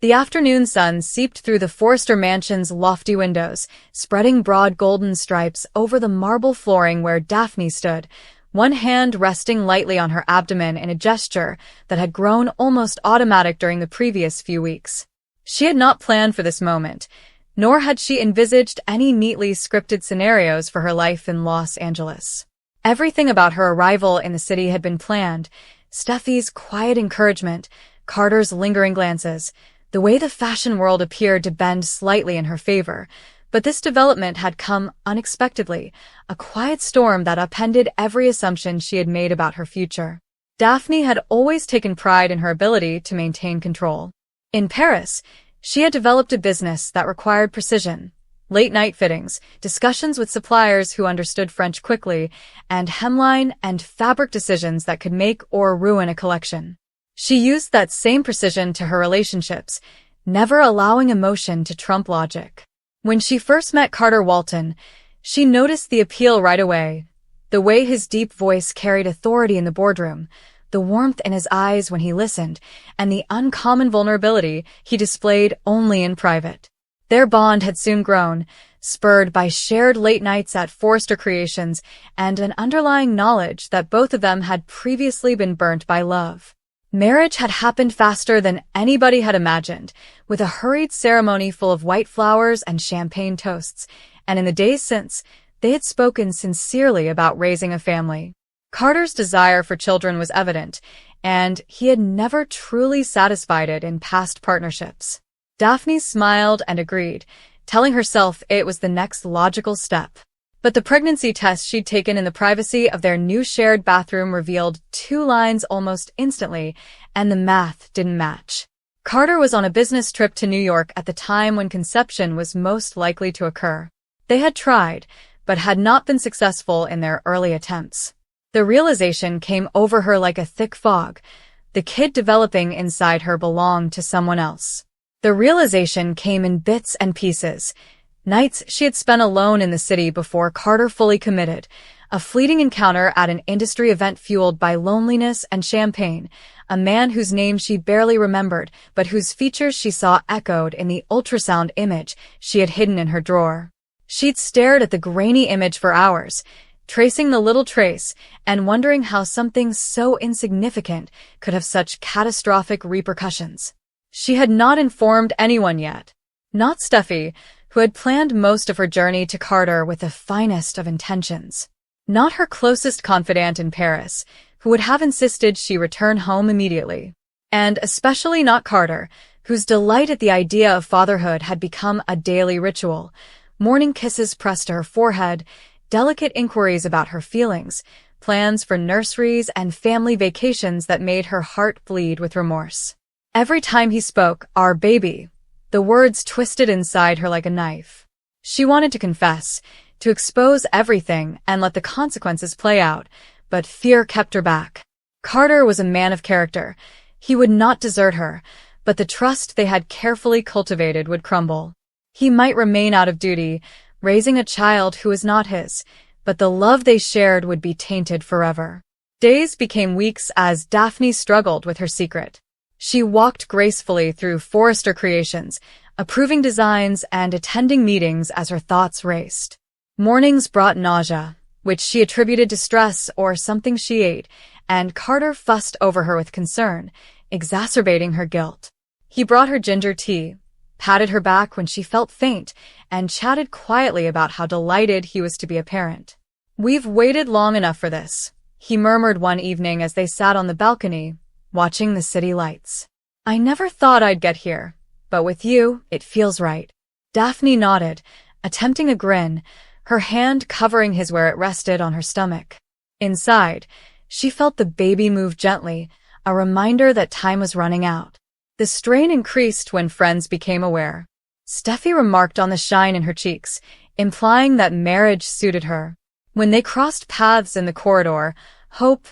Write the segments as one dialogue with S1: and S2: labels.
S1: The afternoon sun seeped through the Forrester mansion's lofty windows, spreading broad golden stripes over the marble flooring where Daphne stood, one hand resting lightly on her abdomen in a gesture that had grown almost automatic during the previous few weeks. She had not planned for this moment, nor had she envisaged any neatly scripted scenarios for her life in Los Angeles. Everything about her arrival in the city had been planned: Steffi's quiet encouragement, Carter's lingering glances, the way the fashion world appeared to bend slightly in her favor. But this development had come unexpectedly, a quiet storm that upended every assumption she had made about her future. Daphne had always taken pride in her ability to maintain control. In Paris, she had developed a business that required precision: late-night fittings, discussions with suppliers who understood French quickly, and hemline and fabric decisions that could make or ruin a collection. She used that same precision to her relationships, never allowing emotion to trump logic. When she first met Carter Walton, she noticed the appeal right away: the way his deep voice carried authority in the boardroom, the warmth in his eyes when he listened, and the uncommon vulnerability he displayed only in private. Their bond had soon grown, spurred by shared late nights at Forrester Creations and an underlying knowledge that both of them had previously been burnt by love. Marriage had happened faster than anybody had imagined, with a hurried ceremony full of white flowers and champagne toasts, and in the days since, they had spoken sincerely about raising a family. Carter's desire for children was evident, and he had never truly satisfied it in past partnerships. Daphne smiled and agreed, telling herself it was the next logical step. But the pregnancy test she'd taken in the privacy of their new shared bathroom revealed 2 lines almost instantly, and the math didn't match. Carter was on a business trip to New York at the time when conception was most likely to occur. They had tried, but had not been successful in their early attempts. The realization came over her like a thick fog: the kid developing inside her belonged to someone else. The realization came in bits and pieces: nights she had spent alone in the city before Carter fully committed, a fleeting encounter at an industry event fueled by loneliness and champagne, a man whose name she barely remembered but whose features she saw echoed in the ultrasound image she had hidden in her drawer. She'd stared at the grainy image for hours, tracing the little trace and wondering how something so insignificant could have such catastrophic repercussions. She had not informed anyone yet. Not Steffi, who had planned most of her journey to Carter with the finest of intentions. Not her closest confidant in Paris, who would have insisted she return home immediately. And especially not Carter, whose delight at the idea of fatherhood had become a daily ritual: morning kisses pressed to her forehead, delicate inquiries about her feelings, plans for nurseries and family vacations that made her heart bleed with remorse. Every time he spoke, "our baby," the words twisted inside her like a knife. She wanted to confess, to expose everything and let the consequences play out, but fear kept her back. Carter was a man of character. He would not desert her, but the trust they had carefully cultivated would crumble. He might remain out of duty, raising a child who was not his, but the love they shared would be tainted forever. Days became weeks as Daphne struggled with her secret. She walked gracefully through Forrester Creations, approving designs and attending meetings as her thoughts raced. Mornings brought nausea, which she attributed to stress or something she ate, and Carter fussed over her with concern, exacerbating her guilt. He brought her ginger tea, patted her back when she felt faint, and chatted quietly about how delighted he was to be a parent. "We've waited long enough for this," he murmured one evening as they sat on the balcony, watching the city lights. "I never thought I'd get here, but with you, it feels right." Daphne nodded, attempting a grin, her hand covering his where it rested on her stomach. Inside, she felt the baby move gently, a reminder that time was running out. The strain increased when friends became aware. Steffi remarked on the shine in her cheeks, implying that marriage suited her. When they crossed paths in the corridor, Hope,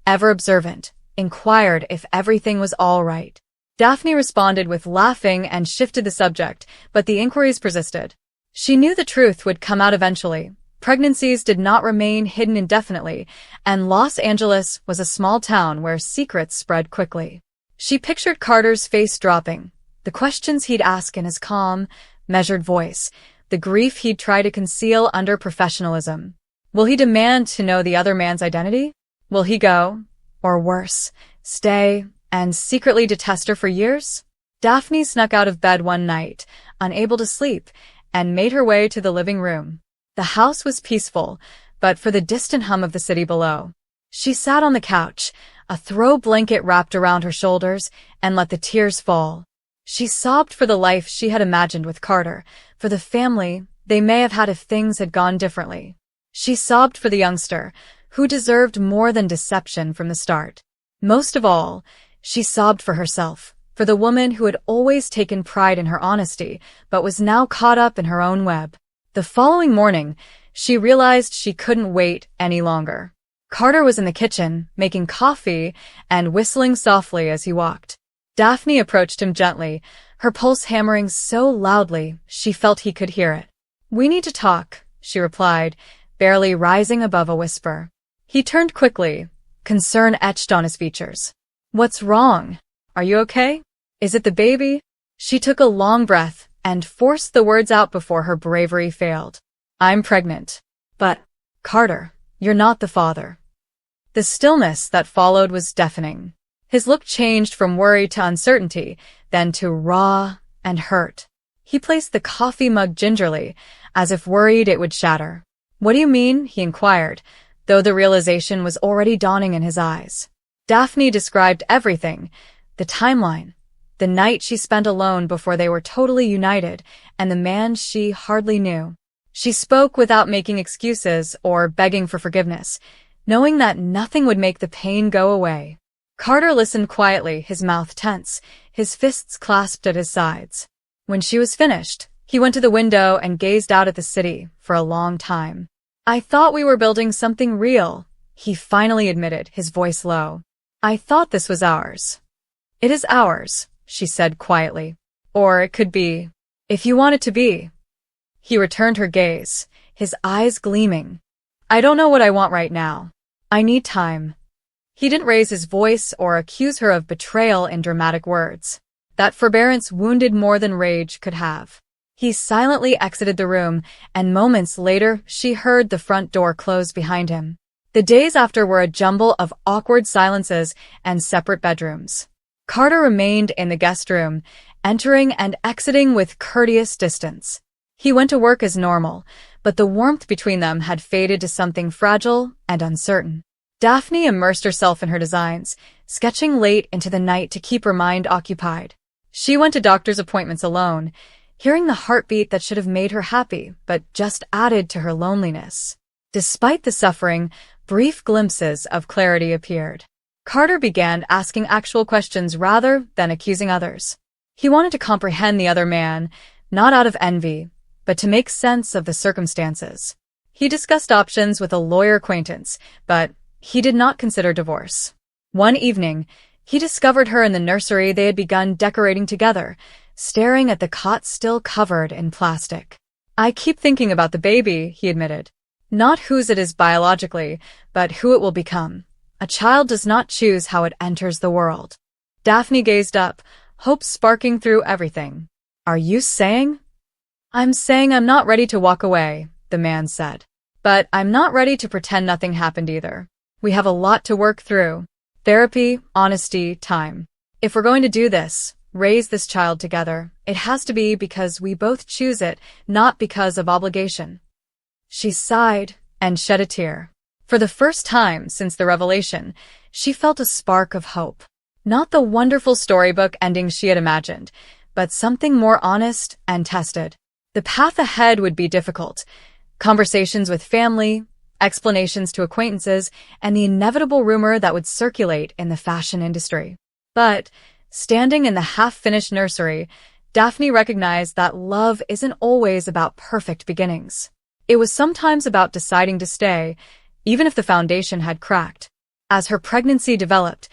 S1: ever observant, inquired if everything was all right. Daphne responded with laughing and shifted the subject, but the inquiries persisted. She knew the truth would come out eventually. Pregnancies did not remain hidden indefinitely, and Los Angeles was a small town where secrets spread quickly. She pictured Carter's face dropping, The questions he'd ask in his calm, measured voice, the grief he'd try to conceal under professionalism. Will he demand to know the other man's identity? Will he go, or worse, stay, and secretly detest her for years? Daphne snuck out of bed one night, unable to sleep, and made her way to the living room. The house was peaceful, but for the distant hum of the city below. She sat on the couch, a throw blanket wrapped around her shoulders, and let the tears fall. She sobbed for the life she had imagined with Carter, for the family they may have had if things had gone differently. She sobbed for the youngster, who deserved more than deception from the start. Most of all, she sobbed for herself, for the woman who had always taken pride in her honesty, but was now caught up in her own web. The following morning, she realized she couldn't wait any longer. Carter was in the kitchen, making coffee and whistling softly as he walked. Daphne approached him gently, her pulse hammering so loudly she felt he could hear it. "We need to talk," she replied, barely rising above a whisper. He turned quickly, concern etched on his features. "What's wrong? Are you okay? Is it the baby?" She took a long breath and forced the words out before her bravery failed. "I'm pregnant. But, Carter, you're not the father." The stillness that followed was deafening. His look changed from worry to uncertainty, then to raw and hurt. He placed the coffee mug gingerly, as if worried it would shatter. "What do you mean?" he inquired, though the realization was already dawning in his eyes. Daphne described everything, the timeline, the night she spent alone before they were totally united, and the man she hardly knew. She spoke without making excuses or begging for forgiveness, knowing that nothing would make the pain go away. Carter listened quietly, his mouth tense, his fists clasped at his sides. When she was finished, he went to the window and gazed out at the city for a long time. "I thought we were building something real," he finally admitted, his voice low. "I thought this was ours." "It is ours," she said quietly. "Or it could be, if you want it to be." He returned her gaze, his eyes gleaming. "I don't know what I want right now. I need time." He didn't raise his voice or accuse her of betrayal in dramatic words. That forbearance wounded more than rage could have. He silently exited the room, and moments later she heard the front door close behind him. The days after were a jumble of awkward silences and separate bedrooms. Carter remained in the guest room, entering and exiting with courteous distance. He went to work as normal, but the warmth between them had faded to something fragile and uncertain. Daphne immersed herself in her designs, sketching late into the night to keep her mind occupied. She went to doctor's appointments alone, hearing the heartbeat that should have made her happy, but just added to her loneliness. Despite the suffering, brief glimpses of clarity appeared. Carter began asking actual questions rather than accusing others. He wanted to comprehend the other man, not out of envy, but to make sense of the circumstances. He discussed options with a lawyer acquaintance, but he did not consider divorce. One evening, he discovered her in the nursery they had begun decorating together, staring at the cot still covered in plastic. "I keep thinking about the baby," he admitted. "Not whose it is biologically, but who it will become. A child does not choose how it enters the world." Daphne gazed up, hope sparking through everything. "Are you saying?" "I'm saying I'm not ready to walk away," the man said. "But I'm not ready to pretend nothing happened either. We have a lot to work through. Therapy, honesty, time. If we're going to do this, raise this child together, it has to be because we both choose it, not because of obligation." She sighed and shed a tear. For the first time since the revelation, she felt a spark of hope. Not the wonderful storybook ending she had imagined, but something more honest and tested. The path ahead would be difficult. Conversations with family, explanations to acquaintances, and the inevitable rumor that would circulate in the fashion industry. But, standing in the half-finished nursery, Daphne recognized that love isn't always about perfect beginnings. It was sometimes about deciding to stay, even if the foundation had cracked. As her pregnancy developed,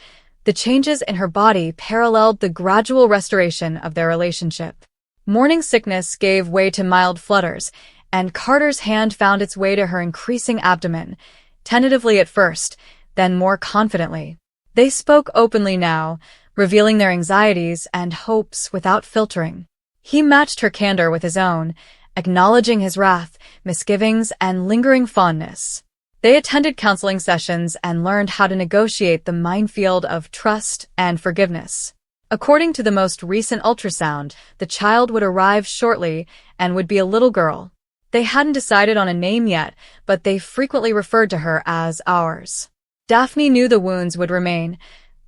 S1: the changes in her body paralleled the gradual restoration of their relationship. Morning sickness gave way to mild flutters, and Carter's hand found its way to her increasing abdomen, tentatively at first, then more confidently. They spoke openly now, revealing their anxieties and hopes without filtering. He matched her candor with his own, acknowledging his wrath, misgivings, and lingering fondness. They attended counseling sessions and learned how to negotiate the minefield of trust and forgiveness. According to the most recent ultrasound, the child would arrive shortly and would be a little girl. They hadn't decided on a name yet, but they frequently referred to her as ours. Daphne knew the wounds would remain.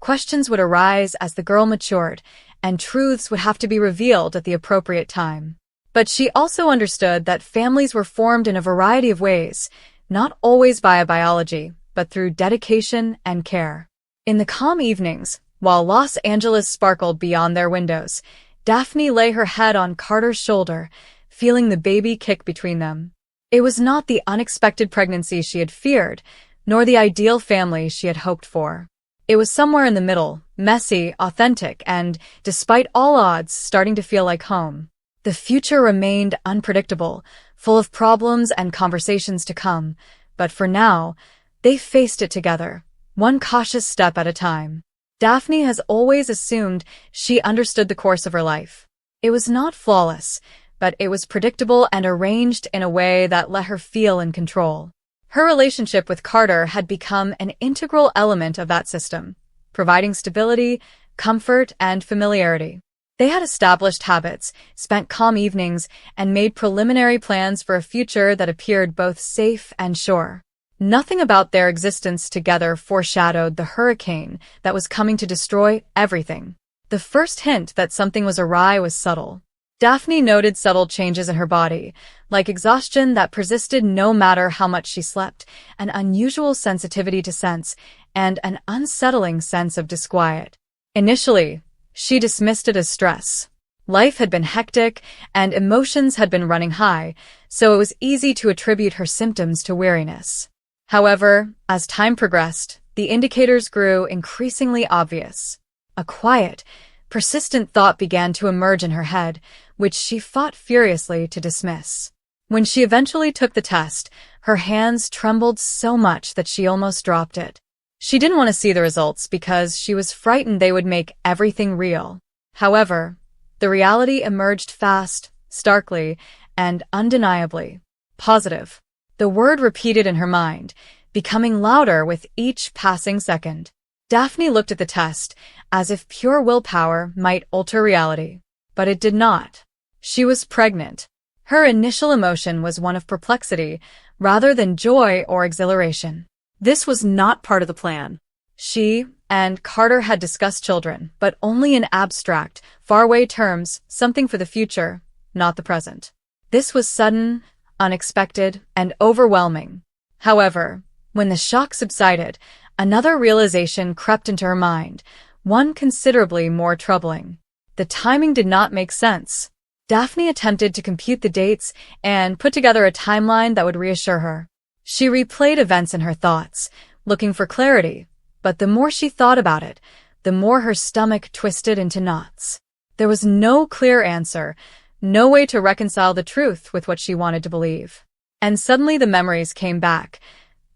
S1: Questions would arise as the girl matured, and truths would have to be revealed at the appropriate time. But she also understood that families were formed in a variety of ways, not always via biology, but through dedication and care. In the calm evenings, while Los Angeles sparkled beyond their windows, Daphne lay her head on Carter's shoulder, feeling the baby kick between them. It was not the unexpected pregnancy she had feared, nor the ideal family she had hoped for. It was somewhere in the middle, messy, authentic, and, despite all odds, starting to feel like home. The future remained unpredictable, full of problems and conversations to come, but for now, they faced it together, one cautious step at a time. Daphne has always assumed she understood the course of her life. It was not flawless, but it was predictable and arranged in a way that let her feel in control. Her relationship with Carter had become an integral element of that system, providing stability, comfort, and familiarity. They had established habits, spent calm evenings, and made preliminary plans for a future that appeared both safe and sure. Nothing about their existence together foreshadowed the hurricane that was coming to destroy everything. The first hint that something was awry was subtle. Daphne noted subtle changes in her body, like exhaustion that persisted no matter how much she slept, an unusual sensitivity to scents, and an unsettling sense of disquiet. Initially, she dismissed it as stress. Life had been hectic, and emotions had been running high, so it was easy to attribute her symptoms to weariness. However, as time progressed, the indicators grew increasingly obvious. A quiet, persistent thought began to emerge in her head, which she fought furiously to dismiss. When she eventually took the test, her hands trembled so much that she almost dropped it. She didn't want to see the results because she was frightened they would make everything real. However, the reality emerged fast, starkly, and undeniably positive. The word repeated in her mind, becoming louder with each passing second. Daphne looked at the test, as if pure willpower might alter reality. But it did not. She was pregnant. Her initial emotion was one of perplexity, rather than joy or exhilaration. This was not part of the plan. She and Carter had discussed children, but only in abstract, faraway terms, something for the future, not the present. This was sudden, unexpected, and overwhelming. However, when the shock subsided, another realization crept into her mind, one considerably more troubling. The timing did not make sense. Daphne attempted to compute the dates and put together a timeline that would reassure her. She replayed events in her thoughts, looking for clarity, but the more she thought about it, the more her stomach twisted into knots. There was no clear answer, no way to reconcile the truth with what she wanted to believe. And suddenly the memories came back,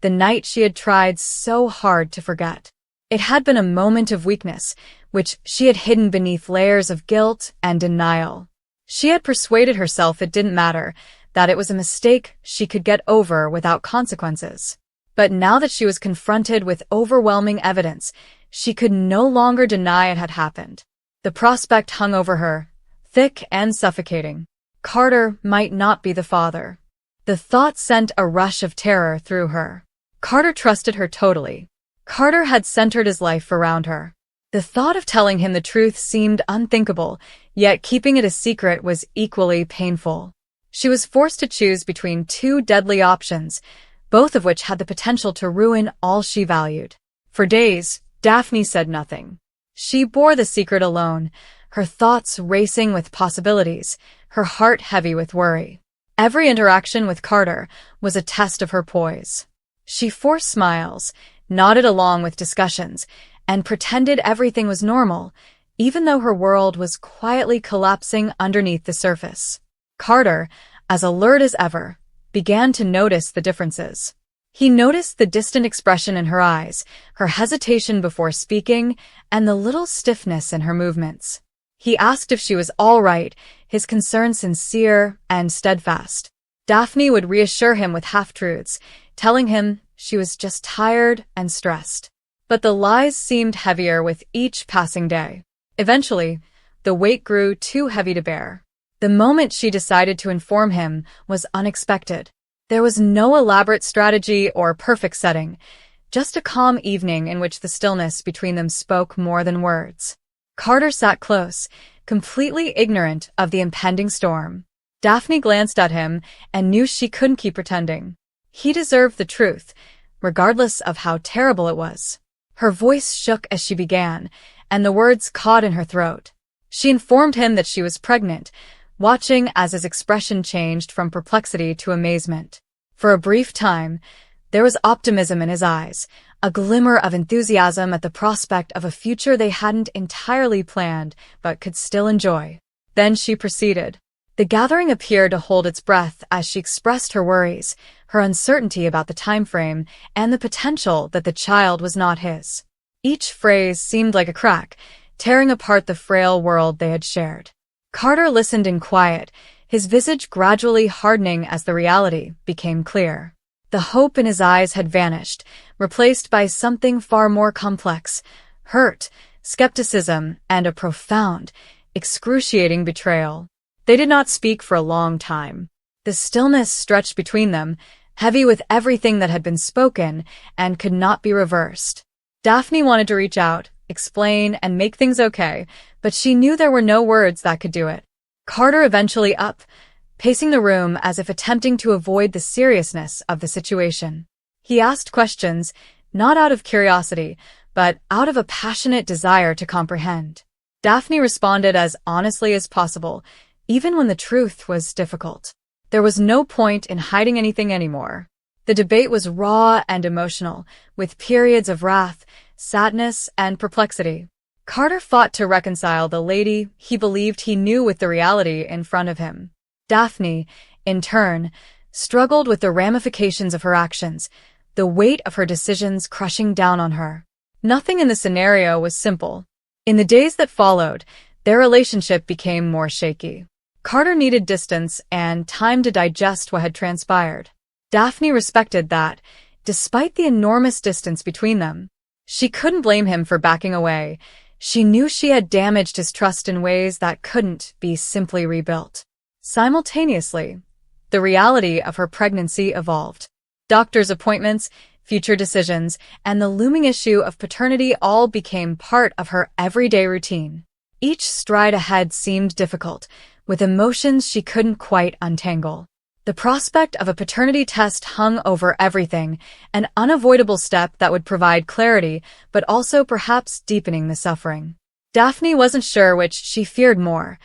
S1: the night she had tried so hard to forget. It had been a moment of weakness, which she had hidden beneath layers of guilt and denial. She had persuaded herself it didn't matter, that it was a mistake she could get over without consequences. But now that she was confronted with overwhelming evidence, she could no longer deny it had happened. The prospect hung over her, thick and suffocating. Carter might not be the father. The thought sent a rush of terror through her. Carter trusted her totally. Carter had centered his life around her. The thought of telling him the truth seemed unthinkable, yet keeping it a secret was equally painful. She was forced to choose between two deadly options, both of which had the potential to ruin all she valued. For days, Daphne said nothing. She bore the secret alone, her thoughts racing with possibilities, her heart heavy with worry. Every interaction with Carter was a test of her poise. She forced smiles, nodded along with discussions, and pretended everything was normal, even though her world was quietly collapsing underneath the surface. Carter, as alert as ever, began to notice the differences. He noticed the distant expression in her eyes, her hesitation before speaking, and the little stiffness in her movements. He asked if she was all right, his concern sincere and steadfast. Daphne would reassure him with half-truths, telling him she was just tired and stressed. But the lies seemed heavier with each passing day. Eventually, the weight grew too heavy to bear. The moment she decided to inform him was unexpected. There was no elaborate strategy or perfect setting, just a calm evening in which the stillness between them spoke more than words. Carter sat close, completely ignorant of the impending storm. Daphne glanced at him and knew she couldn't keep pretending. He deserved the truth, regardless of how terrible it was. Her voice shook as she began, and the words caught in her throat. She informed him that she was pregnant, watching as his expression changed from perplexity to amazement. For a brief time, there was optimism in his eyes, a glimmer of enthusiasm at the prospect of a future they hadn't entirely planned but could still enjoy. Then she proceeded. The gathering appeared to hold its breath as she expressed her worries, her uncertainty about the time frame, and the potential that the child was not his. Each phrase seemed like a crack, tearing apart the frail world they had shared. Carter listened in quiet, his visage gradually hardening as the reality became clear. The hope in his eyes had vanished, replaced by something far more complex: hurt, skepticism, and a profound, excruciating betrayal. They did not speak for a long time. The stillness stretched between them, heavy with everything that had been spoken and could not be reversed. Daphne wanted to reach out, explain, and make things okay, but she knew there were no words that could do it. Carter eventually up, pacing the room as if attempting to avoid the seriousness of the situation. He asked questions, not out of curiosity, but out of a passionate desire to comprehend. Daphne responded as honestly as possible, even when the truth was difficult. There was no point in hiding anything anymore. The debate was raw and emotional, with periods of wrath, sadness, and perplexity. Carter fought to reconcile the lady he believed he knew with the reality in front of him. Daphne, in turn, struggled with the ramifications of her actions, the weight of her decisions crushing down on her. Nothing in the scenario was simple. In the days that followed, their relationship became more shaky. Carter needed distance and time to digest what had transpired. Daphne respected that, despite the enormous distance between them. She couldn't blame him for backing away. She knew she had damaged his trust in ways that couldn't be simply rebuilt. Simultaneously, the reality of her pregnancy evolved. Doctor's appointments, future decisions, and the looming issue of paternity all became part of her everyday routine. Each stride ahead seemed difficult, with emotions she couldn't quite untangle. The prospect of a paternity test hung over everything, an unavoidable step that would provide clarity, but also perhaps deepening the suffering. Daphne wasn't sure which she feared more: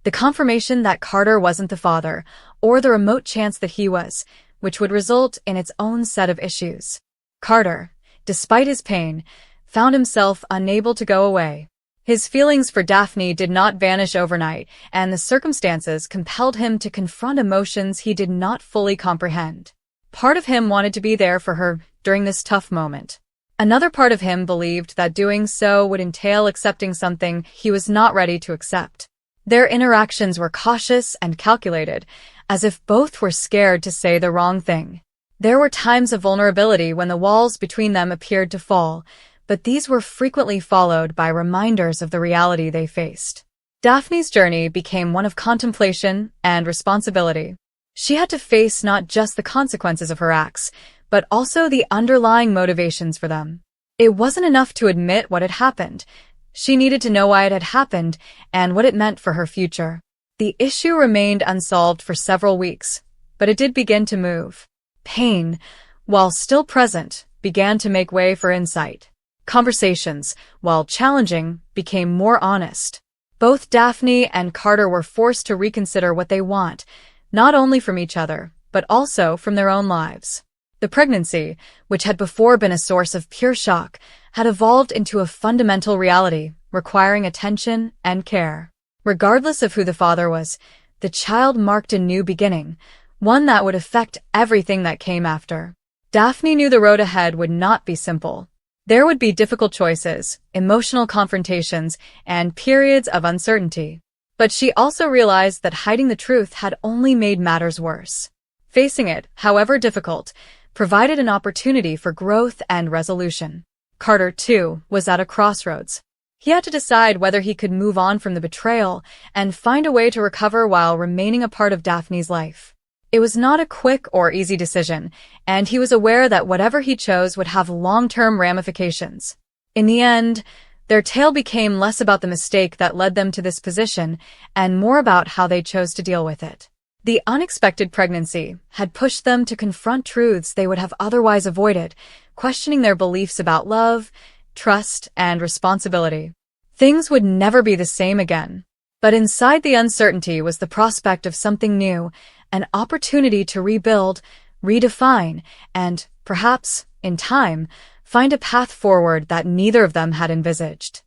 S1: the confirmation that Carter wasn't the father, or the remote chance that he was, which would result in its own set of issues. Carter, despite his pain, found himself unable to go away. His feelings for Daphne did not vanish overnight, and the circumstances compelled him to confront emotions he did not fully comprehend. Part of him wanted to be there for her during this tough moment. Another part of him believed that doing so would entail accepting something he was not ready to accept. Their interactions were cautious and calculated, as if both were scared to say the wrong thing. There were times of vulnerability when the walls between them appeared to fall, but these were frequently followed by reminders of the reality they faced. Daphne's journey became one of contemplation and responsibility. She had to face not just the consequences of her acts, but also the underlying motivations for them. It wasn't enough to admit what had happened. She needed to know why it had happened and what it meant for her future. The issue remained unsolved for several weeks, but it did begin to move. Pain, while still present, began to make way for insight. Conversations, while challenging, became more honest. Both Daphne and Carter were forced to reconsider what they want, not only from each other, but also from their own lives. The pregnancy, which had before been a source of pure shock, had evolved into a fundamental reality, requiring attention and care. Regardless of who the father was, the child marked a new beginning, one that would affect everything that came after. Daphne knew the road ahead would not be simple. There would be difficult choices, emotional confrontations, and periods of uncertainty. But she also realized that hiding the truth had only made matters worse. Facing it, however difficult, provided an opportunity for growth and resolution. Carter, too, was at a crossroads. He had to decide whether he could move on from the betrayal and find a way to recover while remaining a part of Daphne's life. It was not a quick or easy decision, and he was aware that whatever he chose would have long-term ramifications. In the end, their tale became less about the mistake that led them to this position and more about how they chose to deal with it. The unexpected pregnancy had pushed them to confront truths they would have otherwise avoided, questioning their beliefs about love, trust, and responsibility. Things would never be the same again. But inside the uncertainty was the prospect of something new, an opportunity to rebuild, redefine, and, perhaps, in time, find a path forward that neither of them had envisaged.